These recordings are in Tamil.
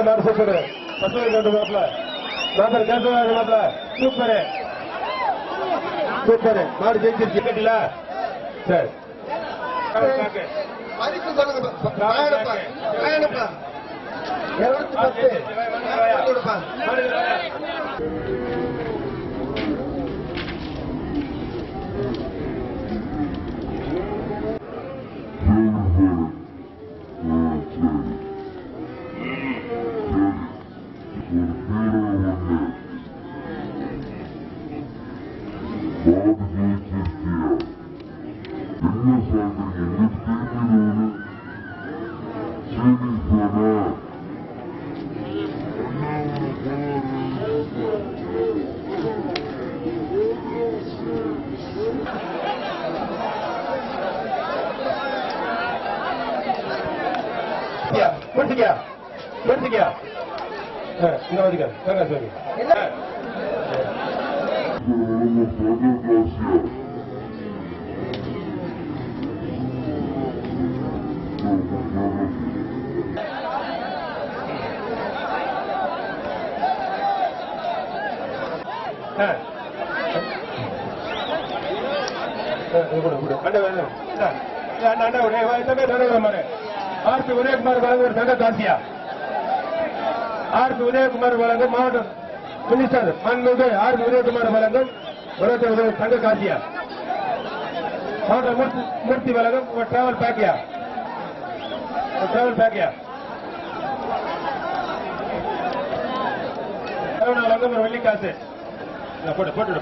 மாடு சூப்பர் பசங்க கண்டு மாப்பிள மாப்பிள கேட்கல சூப்பர் சூப்பர் மாடு ஜெயிச்சிருச்சு கேட்டீங்களா சரி மதிப்பு சொல்லுங்க ஆர்பி உதயகுமார் வழங்கும் தங்க காசியா ஆர்பி உதயகுமார் வழங்கும் மாவட்டம் மினிஸ்டர் மன்மிகு ஆர்பி உதயகுமார் வழங்கும் தங்க காசியா மாவட்ட மூர்த்தி வழங்கும் ஒரு டிராவல் பேக்கியா வழங்கும் ஒரு வெள்ளி காசு போட்டு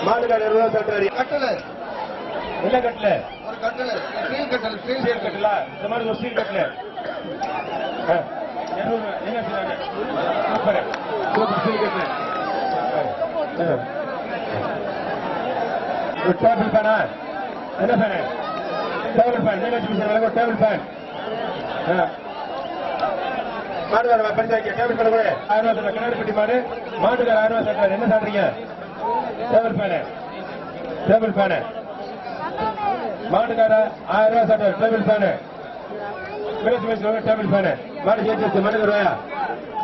மாடுகாடு கட்டல என்ன கட்டல ஒரு கட்டல கட்டல இந்த மாதிரி ஒரு சீல் கட்டல டேபிள் ஃபேனா என்ன fan table fan table fan மாடுகார பஞ்சாயத்து டேபிள் ஃபேன் கூட 1000 ரூபாய் கிணறுப்பட்டி மாடு மாடுகார 1000 ரூபாய் சாப்பிட்டாரு என்ன சாப்பிட்றீங்க டேபிள் ஃபேனு மாட்டுக்கார 1000 ரூபாய் சாப்பிட்டாரு டேபிள் ஃபேனு டேபிள் ஃபேனு மாடு ஜெயிச்சிருச்சு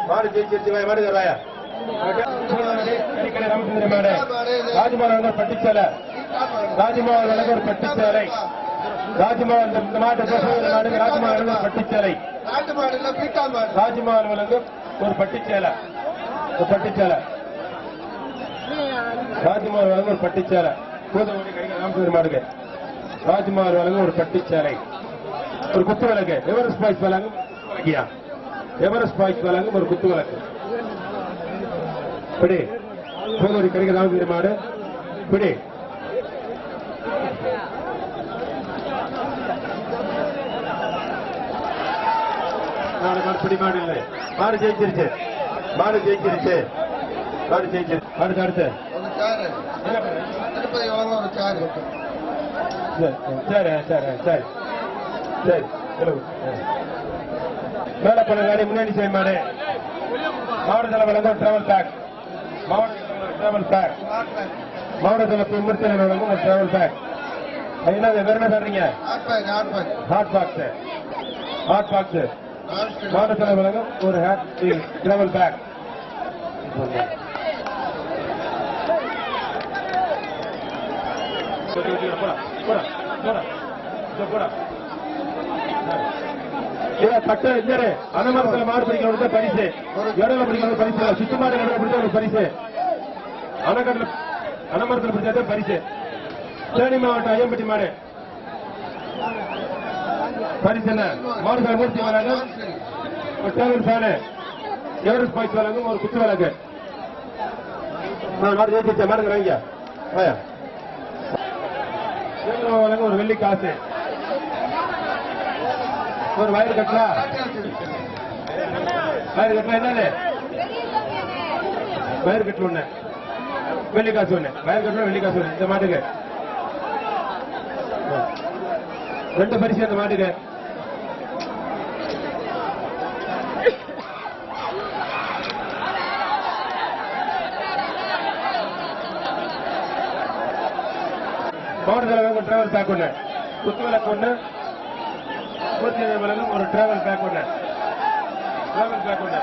மாடு ஜெயிச்சிருச்சு மாடு தருவாயா ராமச்சந்திர மாடு ராஜ்மோகன் பட்டிச்சேலை ராஜ்மோகன் ஒரு பட்டிச்சேலை ராஜ்மோகன் இந்த மாட்டு ராஜ்மோகன் ஒரு பட்டிச்சேலை ராஜ்மோகன் வழங்கும் ஒரு பட்டிச்சேலை ராஜ்மோகன் வழங்கும் ஒரு பட்டிச்சேலை பூதமணி கிடைக்கிற ராமச்சந்திர மாடுக்கு ராஜ்மோகன் வழங்கும் ஒரு பட்டிச்சேலை ஒரு குத்து விளக்கு எவரெஸ்ட் பாய்ஸ் வழங்கும் ஒரு குத்து விளக்கு பிடி பூதமணி கிடைக்கிற ராமச்சந்திர மாடு பிடி பிடி மாடு இல்லை மாடு ஜெயிச்சிருச்சு அடுத்து சரி மேல போன காடி முன்னாடி செய்ய மாடு மாவட்டத்தில் வழங்கும் டிராவல் பேக் மாவட்டத்தில் விமர்சனம் வழங்கும் ஒரு டிராவல் பேக் என்ன வேற என்ன சொல்றீங்க ஹாட் பாக்ஸ் மாவட்டத்தில் வழங்கும் ஒரு டிராவல் பேக் அனமரத்தில் மாடு பிடிக்கிறவங்க பரிசு இடல பிடிக்கிற பரிசு சுத்தமான இடத்துல பிடிச்ச பரிசு அணக்கட்டில் அனமரத்தில் பிடிச்சா பரிசு தேனி மாவட்டம் ஐயம்பட்டி மாடு பரிசு என்ன மாடுகள் மூர்த்தி வழங்கும் டேபிள் ஃபேனு எவரெஸ்ட் பாய்ஸ் வழங்கும் ஒரு குத்து விளக்கு மாடு ஜெயிச்சிருச்சேன் மாடுங்க வாங்க வழங்கும் ஒரு வெள்ளி காசு ஒரு வயிறு கட்டலாம் என்னது வயர் கட்டு ஒண்ணு, வெள்ளிக்காசு ஒண்ணு, வயர் கட்டு வெள்ளிக்காசு ஒண்ணு. இந்த மாட்டுக்கு 2 பரிசு அந்த மாட்டுக்கு. மாவட்டத்தில் டிராவல் பேக் ஒண்ணு, குத்துவிளக்கு ஒண்ணு, விளக்கும் ஒரு டிராவல் பேக் ஒண்ணு, டிராவல் பேக் ஒண்ணு.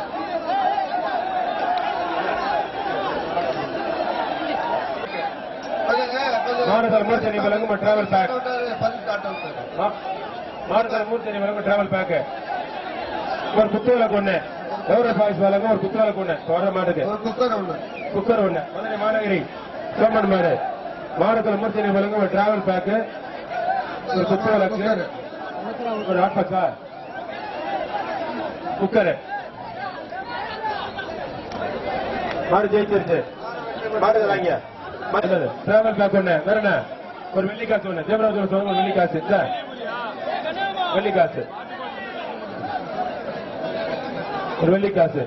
மாவட்டத்தில் மூர்த்தி விளக்கும் ஒரு டிராவல் பேக், மாவட்டத்தில் மூர்த்தி விளக்கும் டிராவல் பேக், ஒரு குத்துவிளக்கு ஒண்ணு, கௌரவ பாய்ஸ் விளக்கும் ஒரு குத்துவிளக்கு ஒண்ணு. வர மாட்டுக்கு குக்கர் ஒண்ணு. மதுரை மாநகரி சோமன் மாடு மாவட்டத்தில் மூர்த்தி விளக்கும் ஒரு டிராவல் பேக், ஒரு குத்துவிளக்கு, ஒரு ஆட்பாக்கா குக்கர். மாடு ஜெயிச்சிருச்சு. மாடு வாங்க டிராவல் பேக் ஒண்ணு. வேற என்ன? ஒரு வெள்ளிக்காசு ஒண்ணு. தேவராஜ் சொல்லுங்க ஒரு வெள்ளிக்காசு. வெள்ளிக்காசு ஒரு வெள்ளிக்காசு.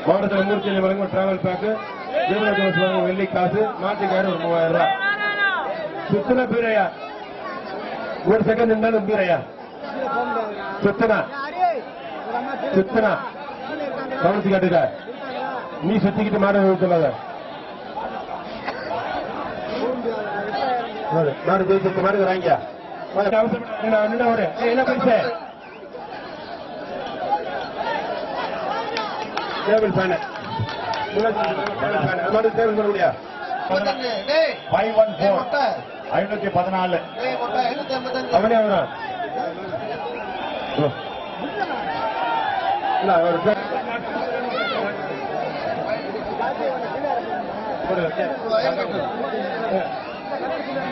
மாவட்டத்தில் மூர்த்தி வழங்கும் ஒரு டிராவல் பேக்கு, தேவராஜ் சொல்லுங்க வெள்ளிக்காசு. மாட்டுக்காரு ஒரு 3000 ரூபாய். சுத்தன பீரையா, ஒரு செகண்ட் இருந்தாலும் பீரையா சுத்தனா சுத்தனா கவனிச்சு காட்டுக்க. நீ சுத்திக்கிட்டு மாடு சொல்லாத. மாடு ஜெயிச்சு மாடு வாங்க. என்ன பரிசு? Table fan. மாடு டேபிள் பண்ண முடியா? 514 514 அவனே அவனா இல்ல அவர்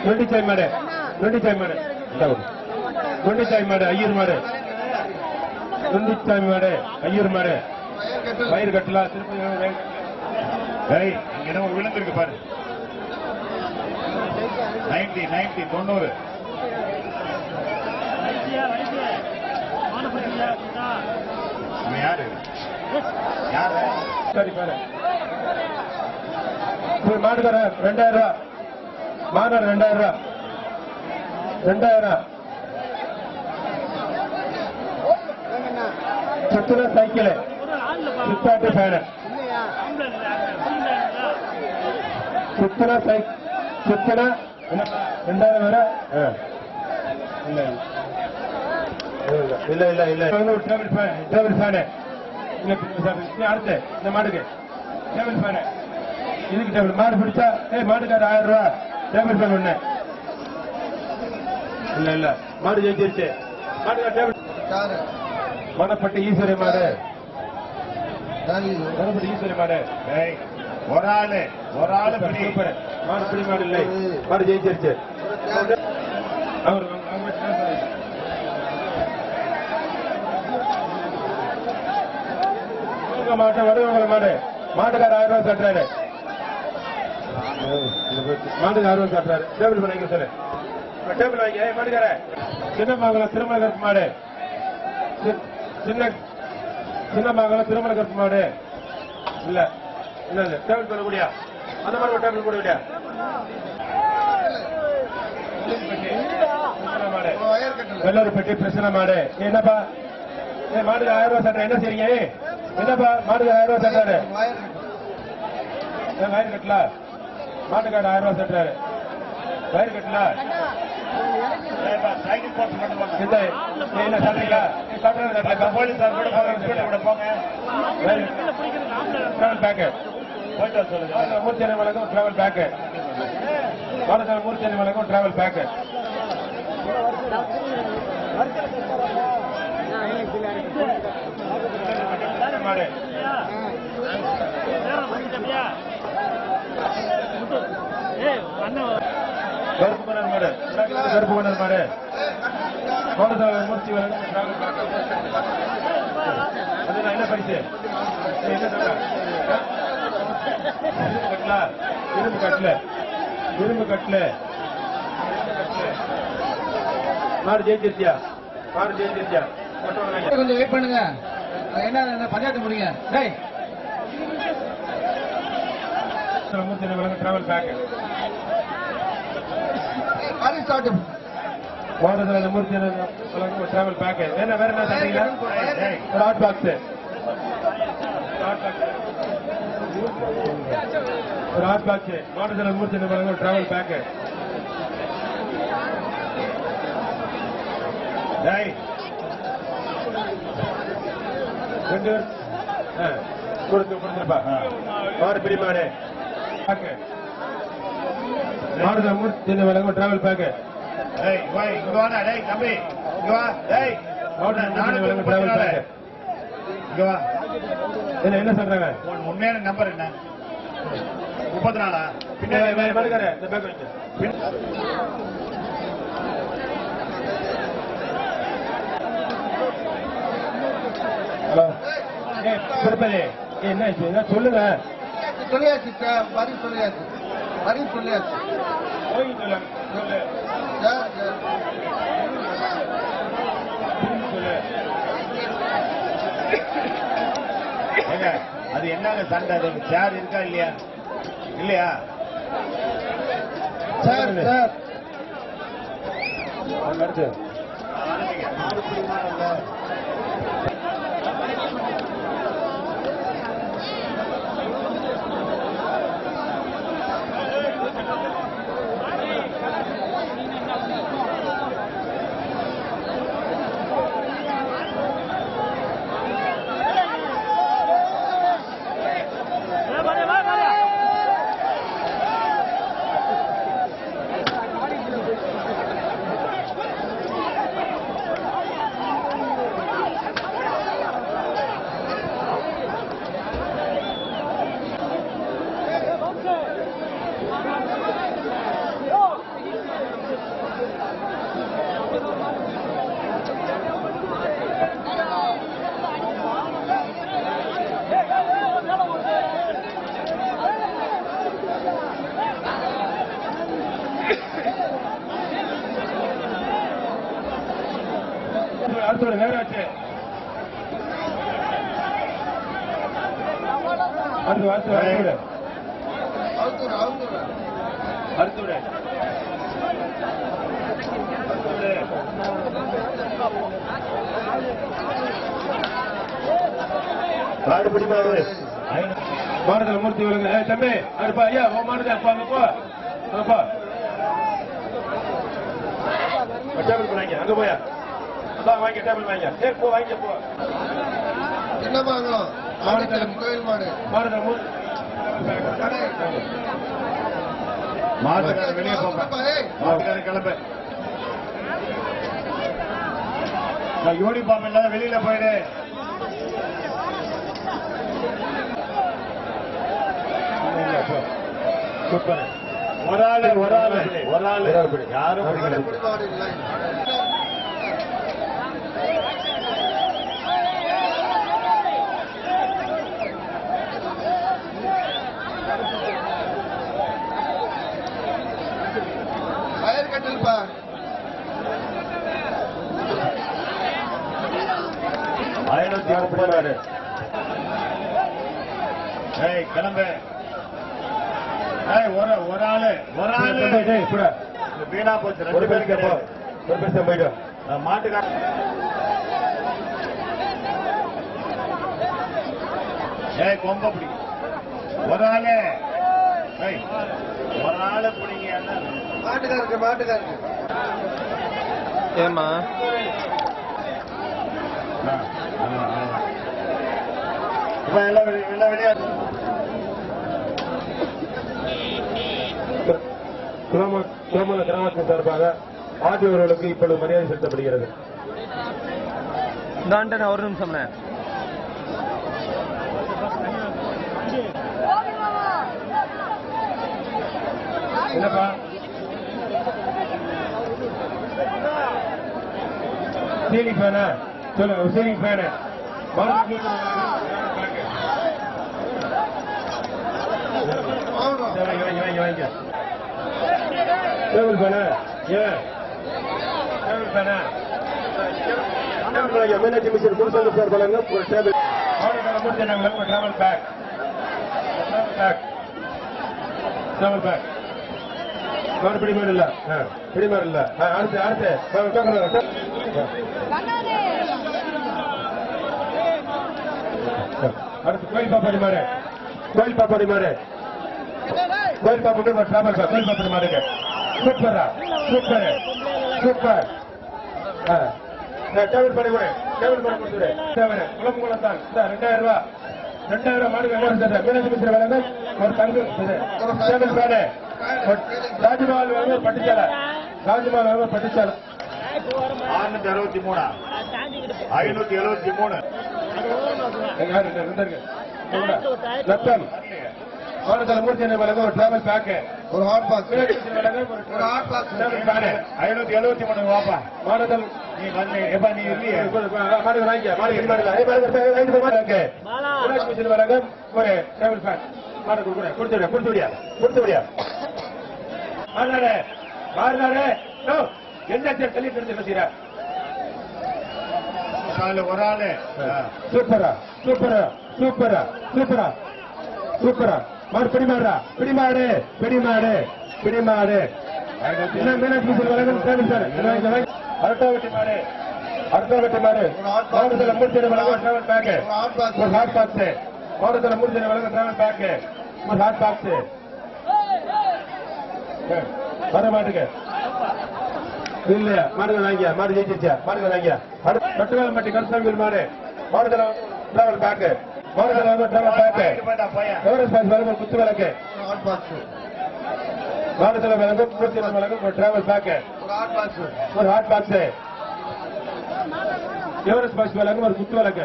நொண்டிச்சாய் மாடு, நொண்டிச்சாய் மாடு, நொண்டிச்சாய் மாடு, ஐயர் மாடு, நொண்டிச்சாய் மாடு, ஐயர் மாடு. வயிறு கட்டலாம். இங்க ஒரு விழுந்திருக்கு பாரு. 90 90 யாரு யாரு? சரி பாரு. மாடுக்கார 2000 ரூபாய். மாடு 2000 ரூபாய். 2000 சுத்துன சைக்கிள், சுத்தாட்டு ஃபேனு, சுத்துன சுத்துன 2000 வேற. இல்ல இல்ல இல்ல இல்ல டேபிள் ஃபேனு. அடுத்து இந்த மாடுக்கு டேபிள் ஃபேனு. இதுக்கு டேபிள் மாடு பிடிச்சா மாட்டுக்கார 1000 ரூபாய். டேபிள் ஃபேன் ஒண்ணு. இல்ல இல்ல மாடு ஜெயிச்சிருச்சு. மாட்டுக்கார டேபிள். மணப்பட்டி ஈஸ்வரி மாடு, மணப்பட்டி ஈஸ்வரி மாடு. ஒரு ஆளு சூப்பர். மாடு பிடி மாடு இல்லை. மாடு ஜெயிச்சிருச்சு. அவர் மாட்டை வடுவங்கள மாடு. மாட்டுக்கார 1000 ரூபாய் கட்டுறாரு. மாட்டுக்கு 1000 ரூபாய் கட்டுறாரு. டேபிள் பண்ணி சொல்லு. டேபிள் வாங்கி மாட்டுக்கார. சின்னமங்கலம் திருமலை கருப்பு மாடு, சின்னமங்கலம் திருமலை கருப்பு மாடு. இல்ல இல்ல இல்ல டேபிள் பண்ண முடியா? அந்த மாதிரி டேபிள் போட முடியா? வெள்ளூர்பட்டி பிரச்சனை மாடு. என்னப்பா மாடுக்கு 1000 ரூபாய் சட்டை என்ன செய்றீங்க? என்னப்பா மாடுக்கு 1000 ரூபாய் சட்டாரு. வயிறு கட்டல. மாட்டுக்காடு 1000 ரூபாய் சட்டாரு. வயிறு கட்டல. என்ன சாப்பிட்டீங்களா? போலீஸார் கூட போங்க. டிராவல் பேக்கு மூர்த்தி வழங்கும் டிராவல் பேக்கு. மாவட்டத்தில் மூர்த்தி வழங்கும் டிராவல் பேக்கு. மாடு கருப்பு கொண்டர் மாடு, கருப்பு கொண்டர் மாடு. மாவட்டத்தில் மூர்த்தி வழங்கும் டிராவல் பேக்கு. அது என்ன பரிசு? இரும்பு கட்டல, இரும்பு கட்டல. மாடு ஜெயிச்சிருச்சியா? மாடு ஜெயிச்சிருச்சியா? கொஞ்சம் வெயிட் பண்ணுங்க. என்ன பஞ்சாயத்து முடிங்க. மூர்த்தி வழங்கும் டிராவல் பேக். ஹரி ஸ்டார்ட். மாவட்டத்தில் மூர்த்தி வழங்கும் டிராவல் பேக். வேற என்ன தரீங்களா? ஒரு ஹாட் பாக்ஸ். ஒரு ஹாட் பாக்ஸ். மாவட்டத்தில் மூர்த்தி வழங்கும் டிராவல் பேக். கொடுத்துருப்பா மாடு பிடிமாடு மாடு மூர்த்தி வழங்கும் டிராவல் பேக். என்ன சொல்றாங்க? உண்மையான நம்பர் என்ன? 34. பின்னாடி ஹலோ திருப்பதி என்ன சொல்லுங்க. சொல்லியாச்சு ஹரி சொல்லியாச்சு. ஹரி சொல்லியாச்சு. அது என்னங்க சண்டை? அது சேர் இருக்கா இல்லையா? இல்லையா சார் சார் அடுத்து அடுத்த நேரம் ஆச்சு. மாடு பிடிப்பாரு மாடுதல் மூர்த்தி வருங்க. தம்பி அடுப்பா ஐயா மாடுதல் அப்பா அங்கப்பா டேபிள் வாங்க. அங்க போயா வாங்க டேபிள் வாங்க. போ வாங்க போ. என்ன வாங்கலாம்? கோயில் மாடு. மாடுதல் மாட்டுக்கார வெளியே போங்க. மாட்டுக்கார கிளம்பு. யூனிஃபார்ம் இல்லாத வெளியில போயிடு. சூப்பர். ஒரு ஆளு யாரும் ஃபயர் கட்டில்பா. கிளம்பு. ஒரு ஆளு வீணா போச்சு. 2 பேருக்கு ஒரு பேச போயிடும். மாட்டுக்கார கொம்ப பிடி. ஒரு ஆளு பிடிங்க. மாட்டுக்காருக்கு ஏமா எல்லாம் விளையாடு. கிராம கிராமத்தின் சார்பாக ஆகியோர்களுக்கு இப்பொழுது மரியாதை செலுத்தப்படுகிறது. ஒரு நிமிஷம். என்னப்பா சீலிங் ஃபேனா சொல்லுங்க. சீலிங் ஃபேனு வாங்க. டேபிள் ஃபேனா டேபிள் ஃபேனா மீனாட்சி மிஷன் குருசங்க சார் பழங்க ஒரு table. Travel back travel back. மாடு பிடிமாடு இல்ல, பிடிமாடு இல்ல. அடுத்து அடுத்து அடுத்து கோயில் பாப்பாடி மாடு, கோயில் பாப்பாடி மாடு, கோயில் பாப்பாடி மாடு டிராவல் பேக், கோயில் பாப்பாடி மாடுங்க. சூப்பரா, சூப்பர் சூப்பர். டேபிள் பண்ணி கொடு, டேபிள் பண்ணி கொடுத்துரு. குழம்பு குளத்தான் 2000 ரூபாய், 2000 மாடு மீனாட்சி மிஸ்ர வேலை ஒரு தங்கு டேபிள் பேடு. ராஜ்மஹால் வேலை பட்டுச்சாலை, ராஜ்மஹால் வேலை பட்டுச்சாலை 663 573. ரத்தம் மாவட்டத்தில் மூர்த்தி வழங்க ஒரு டிராவல் பேக்கு, ஒரு ஹாட் பாக்ஸ், வழங்க ஒரு ஹாட் பாக்ஸ். 573 வாப்பா. மாவட்டத்தில் நீ வந்து எப்ப நீ இல்லையே மாடு வாங்கிக்க, மாடு வழங்க ஒரு டிராவல் பேக். மாடு கொடுத்துடியா மாறினாரு மாறினாரு. என்ன சொல்லி தெரிஞ்சு ஒரு ஆளு சூப்பரா சூப்பரா சூப்பரா சூப்பரா சூப்பரா. மாடு பிடிமாடுறா, பிடிமாடு பிடிமாடு பிடிமாடு. மீனாட்சி வழங்கும் அரட்டாவட்டி மாடு, அரட்டாவட்டி மாடு. மாவட்டத்தில் மூர்த்தி வழங்கும் டிராவல் பேக்கு, ஒரு ஹாட் பாக்ஸ். ஒரு ஹாட் பாக்ஸ். மாவட்டத்தில் மூர்த்தி வழங்கும் டிராவல் பேக்கு, ஒரு ஹாட் பாக்ஸ். வர மாட்டுக்கு இல்லையா மாடுகள் வாங்கியா, மாடு ஜெயிச்சிருச்சா, மாடுகள் வாங்கியா. கட்டுவேலம்பட்டி கருசாமி மாடு, மாவட்டத்தில் டிராவல் பேக்கு, மாவட்டத்தில் வந்து டிராவல் பேக்கு. எவரெஸ்ட் பாஸ் வழங்கும் குத்து விளக்கு, ஒரு ஹாட் பாக்ஸ், மாவட்டத்தில் வழங்கும் மூர்த்தி வழங்கும் ஒரு டிராவல் பேக்கு, ஒரு ஹாட் பாக்ஸ். ஒரு ஹாட் பாக்ஸ். எவரெஸ்ட் பாஸ் வழங்கும் ஒரு குத்து விளக்கு,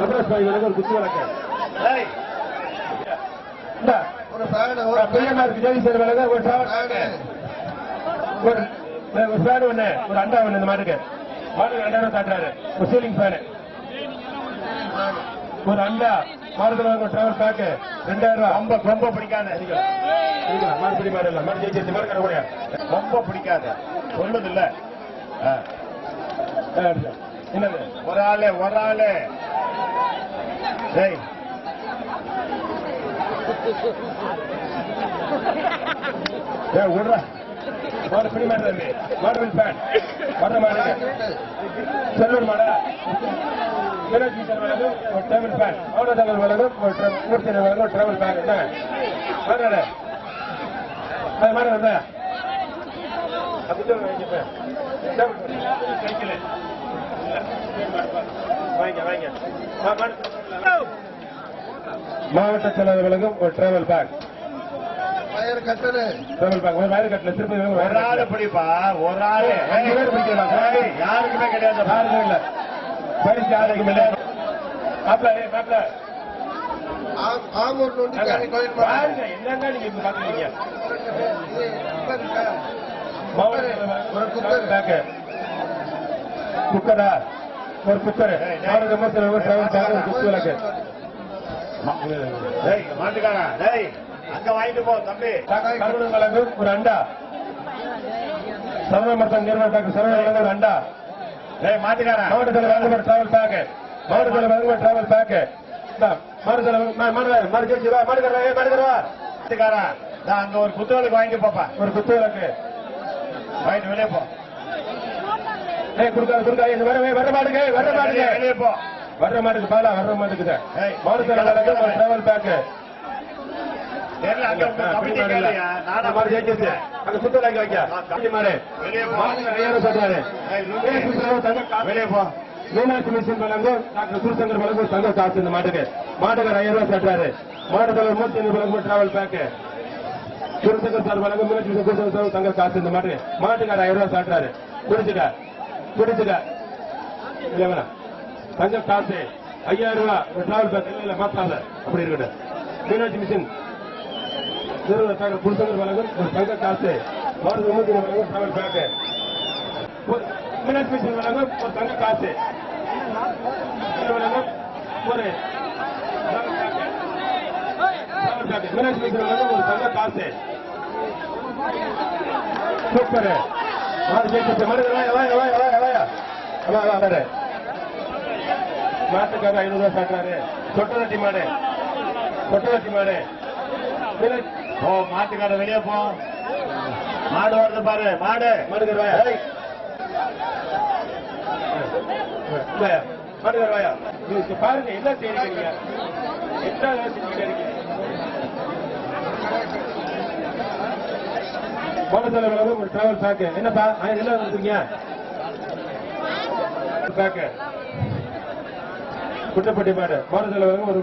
எவரெஸ்ட் பாஸ் வழங்கும் ஒரு குத்து விளக்கு. ஒரு ஃபேன், ஒரு பெரியமாருக்கு ஜெயிசர் வழங்க ஒரு டிராவல் பேக்கு, ஒரு ஃபேன் ஒண்ணு, ஒரு அண்டா ஒண்ணு. இந்த மாட்டுக்கு மாடு 2000 காட்டுறாரு. ஒரு சீலிங் ஃபேனு, ஒரு அண்டா. மாடுகள் டிராவல் பேக்கு 2000 ரொம்ப ரொம்ப பிடிக்காத மாடு பிடி மாடு இல்ல, மாடு ஜெயிச்சிருச்சு. மாடு கடை ரொம்ப பிடிக்காத சொல்லுது இல்ல. என்னது ஒரு ஆளு டேய் விடுறா. மாடு பிடி மாடு, மாடு ஃபேன் வர்ற மாடு செல்லூர் மாடா. மீனாட்சி வழங்கும் ஒரு டிராவல் பேக், மாவட்டத்தில் வழங்கும் ஒரு மூர்த்தி வழங்கும் டிராவல் பேக். என்ன மாடு மாடு வந்தா மாவட்ட செயலாளர் வழங்கும் ஒரு travel bag, wire cutter, travel bag. வயறு கட்டல திருப்பதி ஒரு ஆளு பிடிப்பா. ஒரு ஆளு 5 பேர் பிடிக்கலாம், யாருக்குமே கிடையாது. யாருக்கும் இல்ல. பரிசு யாருக்கும் இல்ல. மாப்பிள்ள ஆமூர் நோண்டி காணி கோயில் மாடு. பாருங்க என்னங்க நீங்க இப்ப பாக்குறீங்க. ஒரு குக்கர் பேக்கு, குக்கரா ஒரு குக்கர். குத்து விளக்கு மாட்டுக்காரா டேய் அங்க வாங்கிட்டு போ தம்பி. கருணன் வழங்கும் ஒரு அண்டா, சரவணமர்த்தன் நிறுவன டாக்டர் சரவணன் வழங்கும் ஒரு அண்டா. டேய் மாட்டுக்காரா மாவட்டத்தில் வழங்கும் ஒரு டிராவல் பேக்கு, மாவட்டத்தில் வழங்கும் ஒரு டிராவல் பேக்கு. மாட்டுக்காரா நான் அங்க ஒரு குத்துவலுக்கு வாங்கிட்டு போப்பா. ஒரு குத்து விளக்கு வாங்கிட்டு வெளியே போ. வர்ற மாட்டுக்கு வெளியே போ. வர்ற மாட்டுக்கு பாலா வர்ற மாட்டுக்கு மாவட்டத்தில் வழங்கும் ஒரு டிராவல் பேக்கு. தெரியல அங்க உங்க கமிட்டி கேளுயா. நானா மாடு ஜெயிச்சிருச்சு. அங்க குத்து விளக்கு வைக்க மாடு வெளியே போ. சொல்றாரு. வெளியே போ. மீனாட்சி மிஷன் வழங்கும் டாக்டர் சூசங்கர் வழங்கும் தங்க காசு. இந்த மாட்டுக்கு மாட்டுக்கு 5000 ரூபாய் கட்டுறாரு. மாவட்டத்தில் 105 வழங்கும் டிராவல் பேக்கு. சூசங்கர் சார் வழங்கும் மீனாட்சி மிஷன் தங்க காசு. இந்த மாட்டுக்கு மாட்டுக்கு 5000 ரூபாய் காட்டுறாரு. குடிச்சுக்க இல்ல தங்க காசு 5000 ரூபாய் ஒரு டிராவல் பேக். இல்ல மாத்தாத அப்படி இருக்கட்டும். மீனாட்சி மிஷன் நிறுவனத்தாக புருஷங்கர் வழங்கும் ஒரு தங்க காசு. மாவட்டத்தில் 105 வழங்கும் டிராவல் பேக்கு. மீனாட்சி மிஷன் வழங்கும் ஒரு தங்க காசு. வழங்கும் ஒரு மீனாட்சி மிஷன் வழங்கும் ஒரு தங்க காசு. சூப்பர். மாட்டுக்காரர் 500 ரூபாய் சாட்டுறாரு. தொட்டரட்டி மாடு ஓ மாட்டுக்கார வெளியே போ. மாடு வருது பாரு, மாடு. மாட்டுக்கார வாயா. இல்லையா? மாட்டுக்கார வாயா. நீங்க பாருங்க என்ன செய்றீங்க, என்ன செஞ்சுக்கிட்டே இருக்கீங்க. போனதுல ஒரு டிராவல் பேக்கு என்னப்பா என்ன வந்துருக்கீங்க பேக்கு குட்டப்பட்டி மாடு போனதுல ஒரு